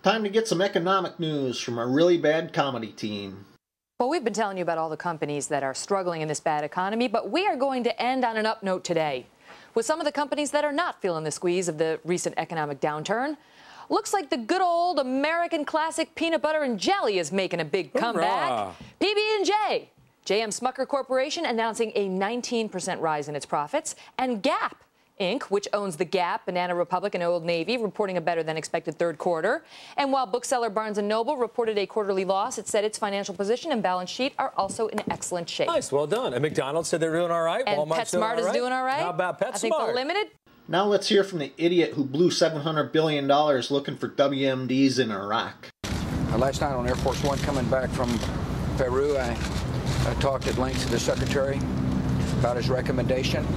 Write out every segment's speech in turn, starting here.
Time to get some economic news from a really bad comedy team. Well, we've been telling you about all the companies that are struggling in this bad economy, but we are going to end on an up note today with some of the companies that are not feeling the squeeze of the recent economic downturn. Looks like the good old American classic peanut butter and jelly is making a big comeback. PB&J. J.M. Smucker Corporation announcing a 19% rise in its profits, and Gap Inc., which owns the Gap, Banana Republic, and Old Navy, reporting a better-than-expected third quarter. And while bookseller Barnes & Noble reported a quarterly loss, it said its financial position and balance sheet are also in excellent shape. Nice, well done. And McDonald's said they're doing all right. And PetSmart is doing all right. How about PetSmart? I think the Limited. Now let's hear from the idiot who blew $700 billion looking for WMDs in Iraq. Last night on Air Force One coming back from Peru, I talked at length to the Secretary about his recommendation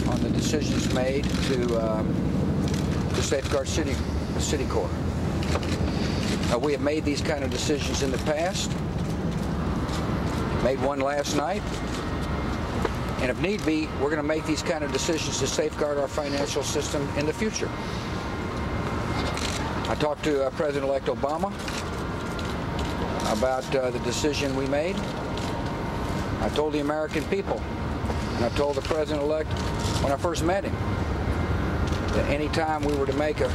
on the decisions made to safeguard City Corps. We have made these kind of decisions in the past, made one last night, and if need be, we're going to make these kind of decisions to safeguard our financial system in the future. I talked to President-elect Obama about the decision we made. I told the American people, and I told the President-elect when I first met him, that any time we were to make a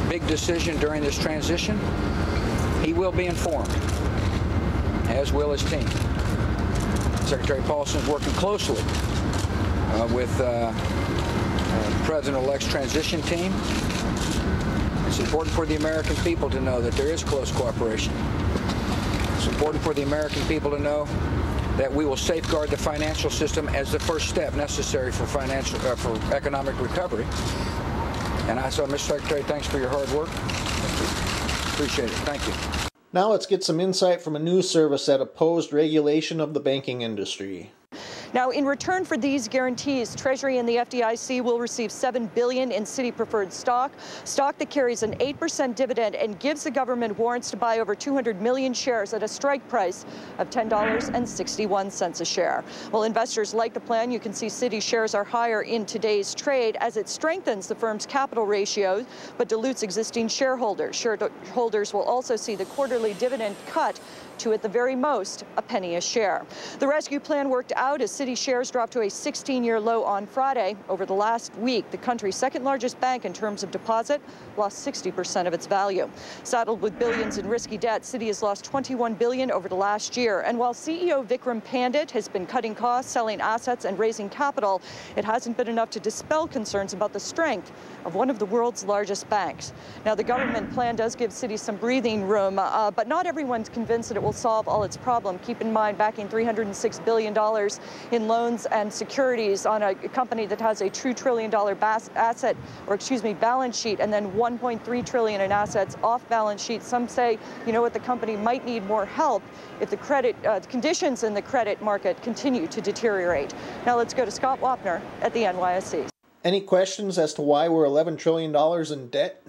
big decision during this transition, he will be informed, as will his team. Secretary Paulson is working closely with President-elect's transition team. It's important for the American people to know that there is close cooperation. It's important for the American people to know that we will safeguard the financial system as the first step necessary for economic recovery. And so, Mr. Secretary, thanks for your hard work. Appreciate it. Thank you. Now let's get some insight from a news service that opposed regulation of the banking industry. Now, in return for these guarantees, Treasury and the FDIC will receive $7 billion in Citi-preferred stock that carries an 8% dividend and gives the government warrants to buy over 200 million shares at a strike price of $10.61 a share. Well, investors like the plan. You can see Citi shares are higher in today's trade as it strengthens the firm's capital ratios, but dilutes existing shareholders. Shareholders will also see the quarterly dividend cut to, at the very most, a penny a share. The rescue plan worked out as Citi shares dropped to a 16-year low on Friday. Over the last week, the country's second-largest bank in terms of deposit lost 60% of its value. Saddled with billions in risky debt, Citi has lost $21 billion over the last year. And while CEO Vikram Pandit has been cutting costs, selling assets, and raising capital, it hasn't been enough to dispel concerns about the strength of one of the world's largest banks. Now, the government plan does give Citi some breathing room, but not everyone's convinced that it will solve all its problems. Keep in mind, backing $306 billion in loans and securities on a company that has a $2 trillion balance sheet, and then $1.3 trillion in assets off balance sheet. Some say, you know what, the company might need more help if the credit conditions in the credit market continue to deteriorate. Now let's go to Scott Wapner at the NYSE. Any questions as to why we're $11 trillion in debt?